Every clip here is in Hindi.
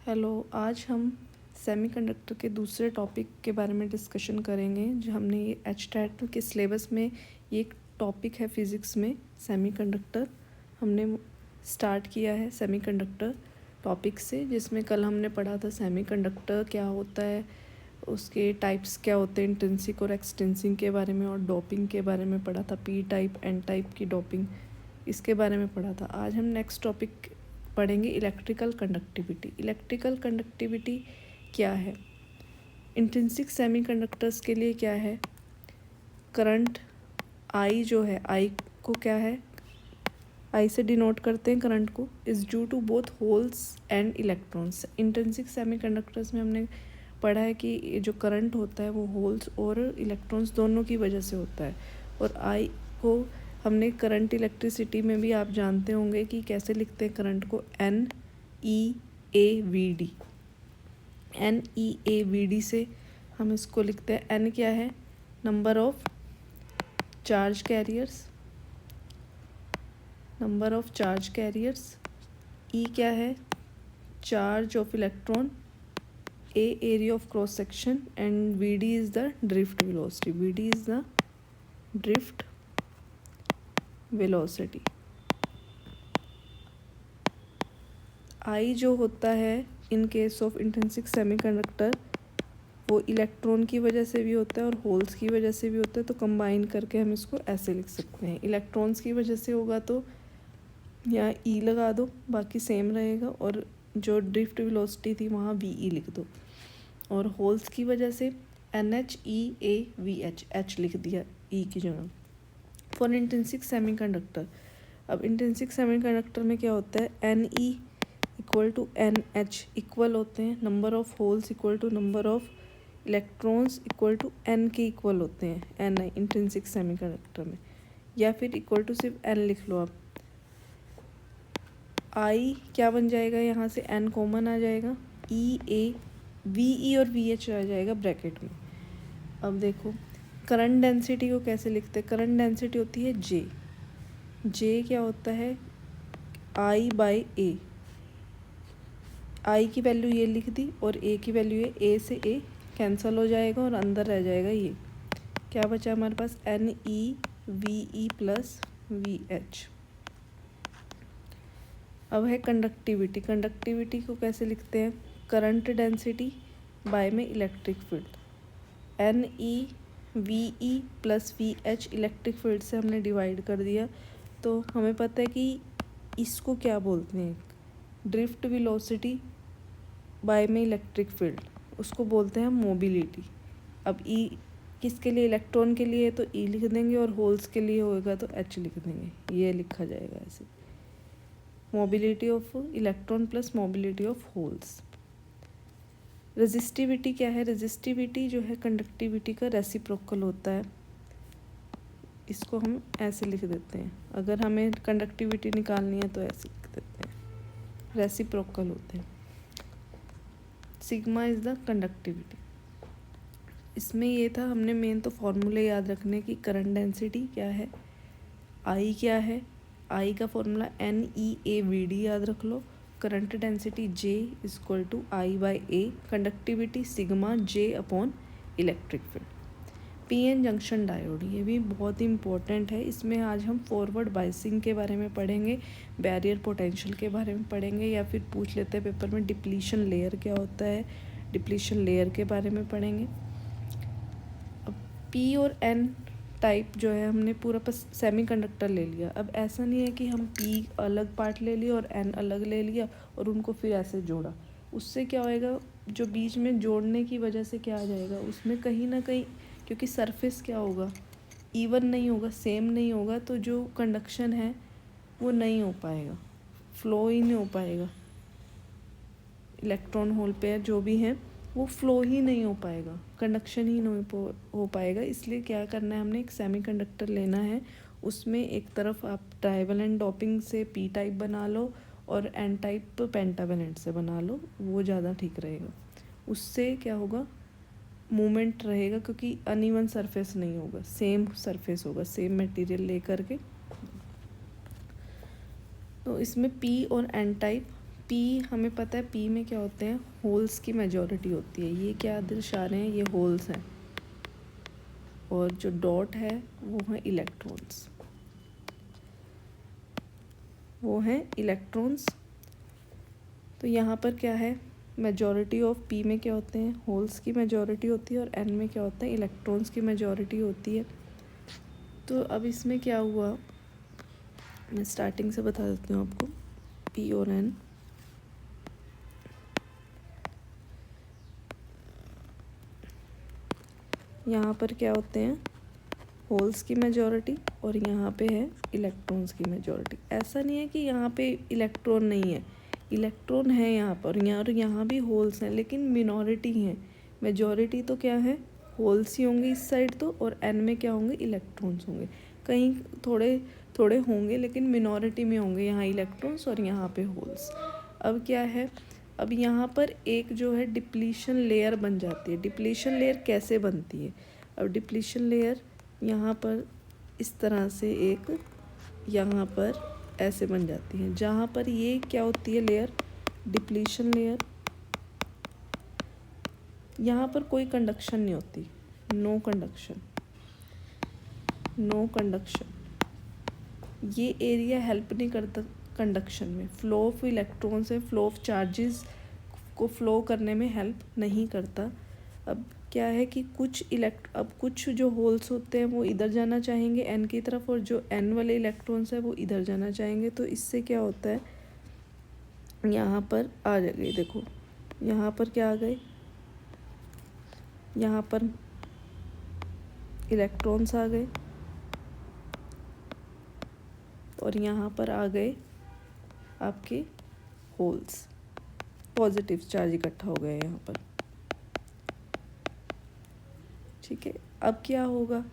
हेलो, आज हम सेमीकंडक्टर के दूसरे टॉपिक के बारे में डिस्कशन करेंगे। जो हमने ये एचटेट के सिलेबस में ये एक टॉपिक है फिज़िक्स में सेमीकंडक्टर। हमने स्टार्ट किया है सेमीकंडक्टर टॉपिक से, जिसमें कल हमने पढ़ा था सेमीकंडक्टर क्या होता है, उसके टाइप्स क्या होते हैं, इंट्रिंसिक और एक्सट्रिंसिक के बारे में, और डोपिंग के बारे में पढ़ा था, पी टाइप एन टाइप की डोपिंग, इसके बारे में पढ़ा था। आज हम नेक्स्ट टॉपिक पढ़ेंगे इलेक्ट्रिकल कंडक्टिविटी। इलेक्ट्रिकल कंडक्टिविटी क्या है? इंट्रिंसिक सेमीकंडक्टर्स के लिए क्या है? करंट आई जो है, आई को क्या है, आई से डिनोट करते हैं करंट को, is due to both holes and electrons. Intrinsic semiconductors में हमने पढ़ा है कि जो करंट होता है वो होल्स और इलेक्ट्रॉन्स दोनों की वजह से होता है। और आई को हमने करंट इलेक्ट्रिसिटी में भी आप जानते होंगे कि कैसे लिखते हैं करंट को, NEAVD। NEAVD से हम इसको लिखते हैं। N क्या है? Number of charge carriers, number of charge carriers. E क्या है? Charge of electron. A area of cross section and VD is the drift velocity. VD is the drift velocity. I जो होता है in case of intrinsic semiconductor, वो इलेक्ट्रॉन की वजह से भी होता है और होल्स की वजह से भी होता है। तो कंबाइन करके हम इसको ऐसे लिख सकते हैं। इलेक्ट्रॉन्स की वजह से होगा तो यहाँ ई लगा दो, बाकी सेम रहेगा, और जो ड्रिफ्ट वेलोसिटी थी वहाँ VE लिख दो। और होल्स की वजह से NHEAVH, H लिख दिया ई की जगह। फॉर इंट्रिंसिक सेमीकंडक्टर, अब इंट्रिंसिक सेमीकंडक्टर में क्या होता है, NE equal to NH equal होते हैं, number of holes equal to number of electrons equal to N के इक्वल होते हैं, Ni इंट्रिंसिक सेमीकंडक्टर में। या फिर इक्वल टू सिर्फ N लिख लो आप। I क्या बन जाएगा, यहाँ से N कॉमन आ जाएगा, VE और VH आ जाएगा ब्रैकेट में। अब देखो करंट डेंसिटी को कैसे लिखते हैं। करंट डेंसिटी होती है J। J क्या होता है, I/A। आई की वैल्यू ये लिख दी और ए की वैल्यू है, ए से ए कैंसिल हो जाएगा और अंदर रह जाएगा ये, क्या बचा हमारे पास, NEVE प्लस VH। अब है कंडक्टिविटी। कंडक्टिविटी को कैसे लिखते हैं, करंट डेंसिटी बाय में electric field. NEVE plus VH electric field से हमने डिवाइड कर दिया, तो हमें पता है कि इसको क्या बोलते हैं, ड्रिफ्ट वेलोसिटी बाय में इलेक्ट्रिक फील्ड, उसको बोलते हैं मोबिलिटी। अब E किसके लिए, इलेक्ट्रॉन के लिए, तो E लिख देंगे, और होल्स के लिए होएगा तो H लिख देंगे। ये लिखा जाएगा ऐसे, mobility of electron plus mobility of holes. Resistivity क्या है, रेजिस्टिविटी जो है कंडक्टिविटी का रेसिप्रोकल होता है। इसको हम ऐसे लिख देते हैं, अगर हमें कंडक्टिविटी निकालनी है तो ऐसे लिख देते हैं, रेसिप्रोकल होते हैं। Sigma is the conductivity. इसमें ये था, हमने मेन तो फॉर्मूले याद रखने की। करंट डेंसिटी क्या है, आई क्या है, आई का फॉर्मूला NEAVD याद रख लो। Current density J equal to I/A। Conductivity sigma J upon electric field. PN junction diode, ये भी बहुत ही इंपॉर्टेंट है। इसमें आज हम फॉरवर्ड बायसिंग के बारे में पढ़ेंगे, बैरियर पोटेंशियल के बारे में पढ़ेंगे, या फिर पूछ लेते हैं पेपर में डिप्लीशन लेयर क्या होता है, डिप्लीशन लेयर के बारे में पढ़ेंगे। अब P और N टाइप जो है, हमने पूरा सेमीकंडक्टर ले लिया। अब ऐसा नहीं है कि हम P अलग पार्ट ले लिया और N अलग ले लिया और उनको फिर ऐसे जोड़ा। उससे क्या होएगा, जो बीच में जोड़ने की वजह से क्या आ जाएगा, उसमें कहीं ना कहीं, क्योंकि सरफेस क्या होगा, इवन नहीं होगा, सेम नहीं होगा, तो जो कंडक्शन है वो नहीं हो पाएगा, फ्लो ही नहीं हो पाएगा। इलेक्ट्रॉन होल पेयर जो भी हैं वो फ्लो ही नहीं हो पाएगा, कंडक्शन ही नहीं हो पाएगा। इसलिए क्या करना है, हमने एक सेमीकंडक्टर लेना है, उसमें एक तरफ आप ट्राइवेलेंट डोपिंग से P टाइप बना लो और N टाइप पेंटावेलेंट से बना लो, वो ज़्यादा ठीक रहेगा। उससे क्या होगा, मूवमेंट रहेगा, क्योंकि अनइवन सरफेस नहीं होगा, सेम सरफेस होगा, सेम मटेरियल लेकर के। तो इसमें P और N टाइप पी हमें पता है, पी में क्या होते हैं, होल्स की मेजॉरिटी होती है। ये क्या दर्शा रहे हैं, ये होल्स हैं, और जो डॉट है वो है इलेक्ट्रॉन्स, वो हैं इलेक्ट्रॉन्स। तो यहाँ पर क्या है, मेजॉरिटी ऑफ पी में क्या होते हैं, होल्स की मेजॉरिटी होती है, और एन में क्या होता है, इलेक्ट्रॉन्स की मेजॉरिटी होती है। तो अब इसमें क्या हुआ, मैं स्टार्टिंग से बता देती हूँ आपको। पी और एन, यहाँ पर क्या होते हैं, होल्स की मेजॉरिटी, और यहाँ पे है इलेक्ट्रॉन्स की मेजॉरिटी। ऐसा नहीं है कि यहाँ पे इलेक्ट्रॉन नहीं है, इलेक्ट्रॉन है यहाँ पर, और यहाँ भी होल्स हैं, लेकिन मिनॉरिटी हैं। मेजॉरिटी तो क्या है, होल्स ही होंगे इस साइड तो, और एन में क्या होंगे, इलेक्ट्रॉन्स होंगे। कहीं थोड़े थोड़े होंगे, लेकिन मिनॉरिटी में होंगे, यहाँ इलेक्ट्रॉन्स और यहाँ पे होल्स। अब क्या है, अब यहाँ पर एक जो है डिप्लीशन लेयर बन जाती है। डिप्लीशन लेयर कैसे बनती है, अब डिप्लीशन लेयर यहाँ पर इस तरह से एक यहाँ पर ऐसे बन जाती है, जहाँ पर ये क्या होती है लेयर, डिप्लीशन लेयर। यहाँ पर कोई कंडक्शन नहीं होती, नो कंडक्शन, नो कंडक्शन। ये एरिया हेल्प नहीं करता कंडक्शन में, फ्लो ऑफ इलेक्ट्रॉन्स है, फ्लो ऑफ चार्जेस को फ्लो करने में हेल्प नहीं करता। अब क्या है कि अब कुछ जो होल्स होते हैं वो इधर जाना चाहेंगे एन की तरफ, और जो एन वाले इलेक्ट्रॉन्स है वो इधर जाना चाहेंगे। तो इससे क्या होता है, यहाँ पर आ गए, देखो यहाँ पर क्या आ गए, यहाँ पर इलेक्ट्रॉन्स आ गए, और यहाँ पर आ गए आपके होल्स, पॉजिटिव चार्ज इकट्ठा हो गए यहाँ पर। ठीक है, अब क्या होगा,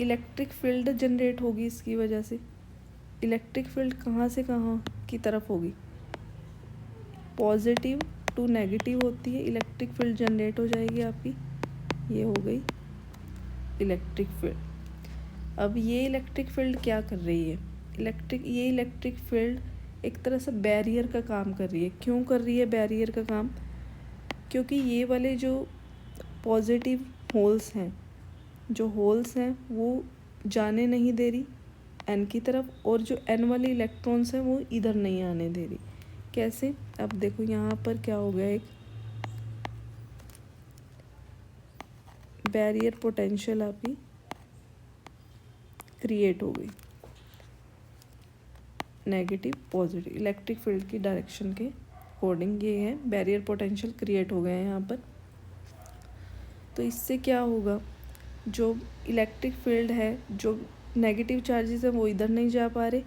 इलेक्ट्रिक फील्ड जनरेट होगी इसकी वजह से। इलेक्ट्रिक फील्ड कहाँ से कहाँ की तरफ होगी, पॉजिटिव टू नेगेटिव होती है, इलेक्ट्रिक फील्ड जनरेट हो जाएगी आपकी। ये हो गई इलेक्ट्रिक फील्ड। अब ये इलेक्ट्रिक फील्ड क्या कर रही है, ये इलेक्ट्रिक फील्ड एक तरह से बैरियर का काम कर रही है। क्यों कर रही है बैरियर का काम, क्योंकि ये वाले जो पॉजिटिव होल्स हैं, वो जाने नहीं दे रही एन की तरफ, और जो एन वाले इलेक्ट्रॉन्स हैं वो इधर नहीं आने दे रही। कैसे, अब देखो यहाँ पर क्या हो गया, एक बैरियर पोटेंशियल आपकी क्रिएट हो गई, नेगेटिव पॉजिटिव इलेक्ट्रिक फील्ड की डायरेक्शन के अकॉर्डिंग ये है, बैरियर पोटेंशियल क्रिएट हो गए हैं यहाँ पर। तो इससे क्या होगा, जो इलेक्ट्रिक फील्ड है, जो नेगेटिव चार्जेस है वो इधर नहीं जा पा रहे,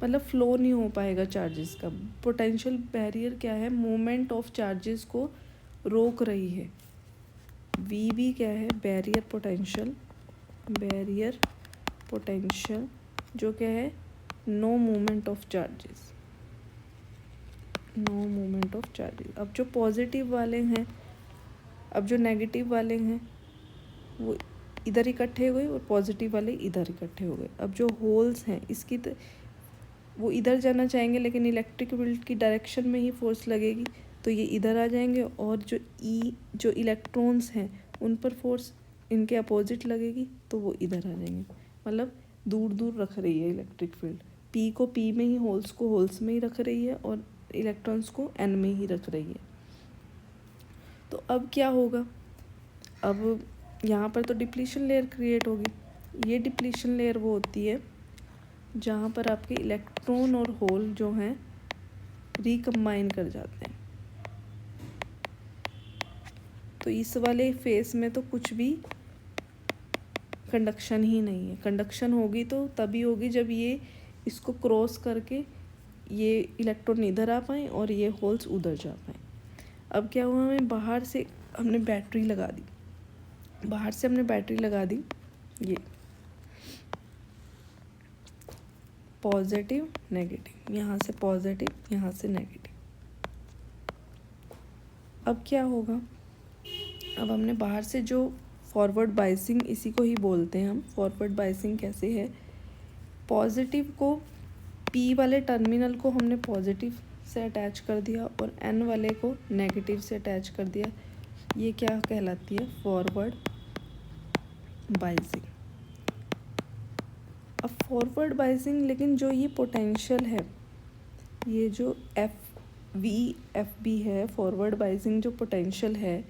मतलब फ्लो नहीं हो पाएगा चार्जेस का। पोटेंशियल बैरियर क्या है, मूवमेंट ऑफ चार्जेस को रोक रही है। वी भी क्या है, बैरियर पोटेंशियल जो क्या है, no movement of charges, no movement of charges. अब जो पॉजिटिव वाले हैं, अब जो नेगेटिव वाले हैं वो इधर इकट्ठे हो गए, और पॉजिटिव वाले इधर इकट्ठे हो गए। अब जो होल्स हैं वो इधर जाना चाहेंगे, लेकिन इलेक्ट्रिक फील्ड की डायरेक्शन में ही फोर्स लगेगी, तो ये इधर आ जाएंगे, और जो इलेक्ट्रॉन्स हैं उन पर फोर्स इनके अपोजिट लगेगी, तो वो इधर आ जाएंगे। मतलब दूर दूर रख रही है इलेक्ट्रिक फील्ड, पी को पी में ही, होल्स को होल्स में ही रख रही है, और इलेक्ट्रॉन्स को एन में ही रख रही है। तो अब क्या होगा, अब यहाँ पर तो डिप्लीशन लेयर क्रिएट होगी। ये डिप्लीशन लेयर वो होती है जहाँ पर आपके इलेक्ट्रॉन और होल जो हैं रिकम्बाइन कर जाते हैं। तो इस वाले फेस में तो कुछ भी कंडक्शन ही नहीं है। कंडक्शन होगी तो तभी होगी जब ये इसको क्रॉस करके ये इलेक्ट्रॉन इधर आ पाएँ और ये होल्स उधर जा पाएँ। अब क्या हुआ, हमें बाहर से हमने बैटरी लगा दी, ये पॉजिटिव नेगेटिव, यहाँ से पॉजिटिव, यहाँ से नेगेटिव। अब क्या होगा, अब हमने बाहर से जो फॉरवर्ड बाइसिंग, इसी को ही बोलते हैं हम। फॉरवर्ड बाइसिंग कैसे है, पॉजिटिव को, पी वाले टर्मिनल को हमने पॉजिटिव से अटैच कर दिया और n वाले को नेगेटिव से अटैच कर दिया, ये क्या कहलाती है? Forward biasing. अब फॉरवर्ड बाइसिंग, लेकिन जो ये पोटेंशियल है, ये जो FV है, फॉरवर्ड बाइसिंग जो पोटेंशियल है,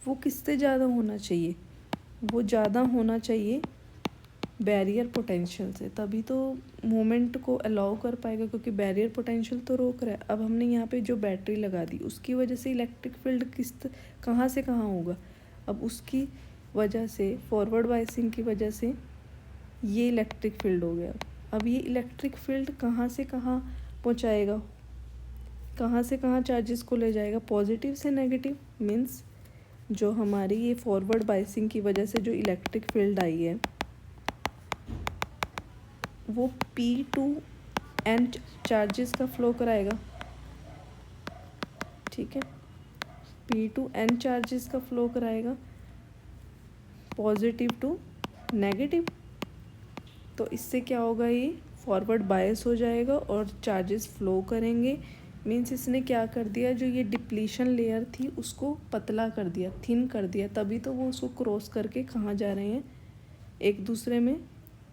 वो किससे ज़्यादा होना चाहिए? वो ज़्यादा होना चाहिए बैरियर पोटेंशियल से, तभी तो मोमेंट को अलाउ कर पाएगा, क्योंकि बैरियर पोटेंशियल तो रोक रहा है। अब हमने यहाँ पे जो बैटरी लगा दी, उसकी वजह से इलेक्ट्रिक फील्ड कहाँ से कहाँ होगा? अब उसकी वजह से, फॉरवर्ड बाइसिंग की वजह से ये इलेक्ट्रिक फील्ड हो गया। अब ये इलेक्ट्रिक फील्ड कहाँ से कहाँ पहुँचाएगा? कहाँ से कहाँ चार्जेस को ले जाएगा? पॉजिटिव से नेगेटिव। मीन्स जो हमारी ये फॉरवर्ड बाइसिंग की वजह से जो इलेक्ट्रिक फील्ड आई है, वो P2N चार्जेस का फ्लो कराएगा, ठीक है? P2N चार्जेस का फ्लो कराएगा, पॉजिटिव टू नेगेटिव। तो इससे क्या होगा? ये फॉरवर्ड बायस हो जाएगा और चार्जेस फ्लो करेंगे। मीन्स इसने क्या कर दिया? जो ये डिप्लीशन लेयर थी उसको पतला कर दिया, थिन कर दिया, तभी तो वो उसको क्रॉस करके कहाँ जा रहे हैं? एक दूसरे में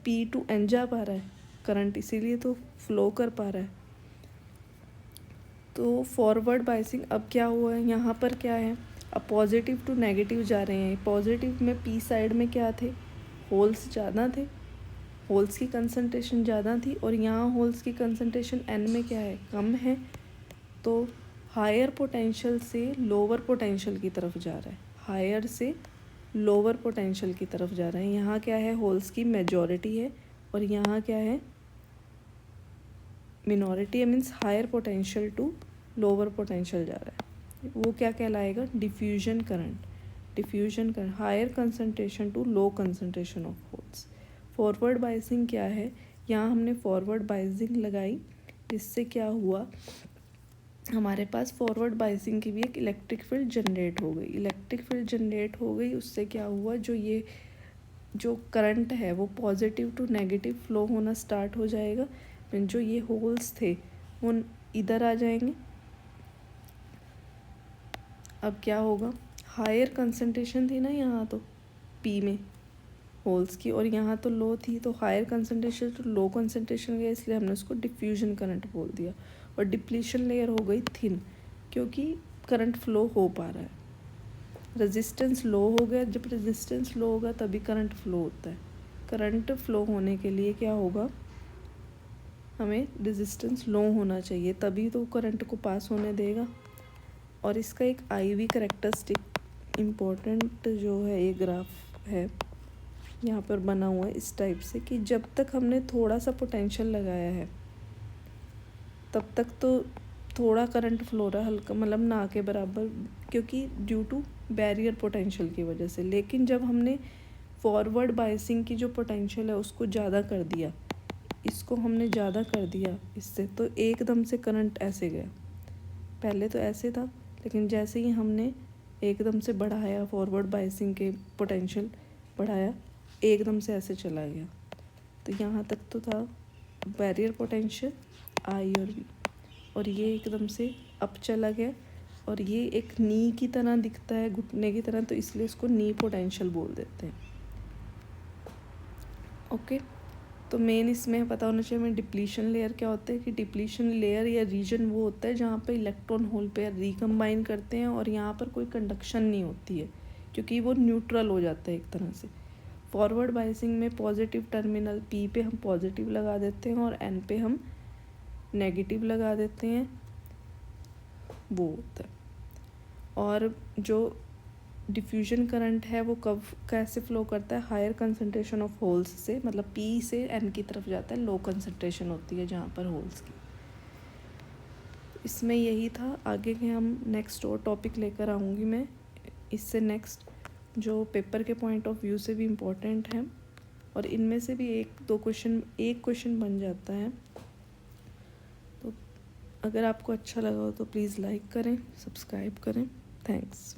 P2N जा पा रहा है करंट, इसीलिए तो फ्लो कर पा रहा है। तो फॉरवर्ड बाइसिंग अब क्या हुआ है? यहाँ पर क्या है? अब पॉजिटिव टू नेगेटिव जा रहे हैं। पॉजिटिव में P साइड में क्या थे? होल्स ज़्यादा थे, होल्स की कंसंट्रेशन ज़्यादा थी, और यहाँ होल्स की कंसंट्रेशन N में क्या है? कम है। तो हायर पोटेंशियल से लोअर पोटेंशियल की तरफ जा रहा है, हायर से लोअर पोटेंशियल की तरफ जा रहा है। यहाँ क्या है? होल्स की मेजॉरिटी है, और यहाँ क्या है? मिनॉरिटी है। Means higher potential to lower potential जा रहा है। वो क्या कहलाएगा? Diffusion current. Diffusion current, higher concentration to low concentration of holes. Forward biasing क्या है? यहाँ हमने फॉरवर्ड बाइसिंग लगाई, इससे क्या हुआ? हमारे पास फॉरवर्ड बाइसिंग की भी एक इलेक्ट्रिक फील्ड जनरेट हो गई। इलेक्ट्रिक फील्ड जनरेट हो गई, उससे क्या हुआ? जो करंट है वो पॉजिटिव टू नेगेटिव फ्लो होना स्टार्ट हो जाएगा। जो ये होल्स थे वो इधर आ जाएंगे। अब क्या होगा? हायर कंसंट्रेशन थी ना यहाँ तो P में होल्स की, और यहाँ तो लो थी, तो हायर कंसंट्रेशन तो लो कंसंट्रेशन गया, इसलिए हमने उसको डिफ्यूजन करंट बोल दिया। और डिप्लीशन लेयर हो गई थिन, क्योंकि करंट फ्लो हो पा रहा है। रेजिस्टेंस लो हो गया, जब रेजिस्टेंस लो होगा तभी करंट फ्लो होता है। करंट फ्लो होने के लिए क्या होगा? हमें रेजिस्टेंस लो होना चाहिए, तभी तो करंट को पास होने देगा। और इसका एक IV कैरेक्टरिस्टिक इम्पोर्टेंट जो है, ये ग्राफ है यहाँ पर बना हुआ है इस टाइप से, कि जब तक हमने थोड़ा सा पोटेंशियल लगाया है तब तक तो थोड़ा करंट फ्लो रहा, हल्का, मतलब ना के बराबर, क्योंकि ड्यू टू बैरियर पोटेंशियल की वजह से। लेकिन जब हमने फॉरवर्ड बाइसिंग की जो पोटेंशियल है उसको ज़्यादा कर दिया, इसको हमने ज़्यादा कर दिया इससे, तो एकदम से करंट ऐसे गया। पहले तो ऐसे था, लेकिन जैसे ही हमने एकदम से बढ़ाया, फॉरवर्ड बाइसिंग के पोटेंशियल बढ़ाया, एकदम से ऐसे चला गया। तो यहाँ तक तो था बैरियर पोटेंशियल I और V, और ये एकदम से अप चला गया, और ये एक नी की तरह दिखता है, घुटने की तरह, तो इसलिए इसको नी पोटेंशियल बोल देते हैं। ओके, तो मेन इसमें पता होना चाहिए हमें डिप्लीशन लेयर क्या होता है, कि डिप्लीशन लेयर या रीजन वो होता है जहाँ पे इलेक्ट्रॉन होल पेयर रिकम्बाइन करते हैं, और यहाँ पर कोई कंडक्शन नहीं होती है, क्योंकि वो न्यूट्रल हो जाता है एक तरह से। फॉरवर्ड बाइसिंग में पॉजिटिव टर्मिनल P पे हम पॉजिटिव लगा देते हैं और N पे हम नेगेटिव लगा देते हैं, वो होता है। और जो डिफ्यूजन करंट है वो कब कैसे फ्लो करता है? हायर कंसंट्रेशन ऑफ होल्स से, मतलब P से N की तरफ जाता है, लो कंसंट्रेशन होती है जहाँ पर होल्स की। इसमें यही था। आगे के हम नेक्स्ट और टॉपिक लेकर आऊँगी मैं इससे नेक्स्ट, जो पेपर के पॉइंट ऑफ व्यू से भी इम्पोर्टेंट है, और इनमें से भी एक क्वेश्चन बन जाता है। तो अगर आपको अच्छा लगा हो तो प्लीज़ लाइक करें, सब्सक्राइब करें। थैंक्स।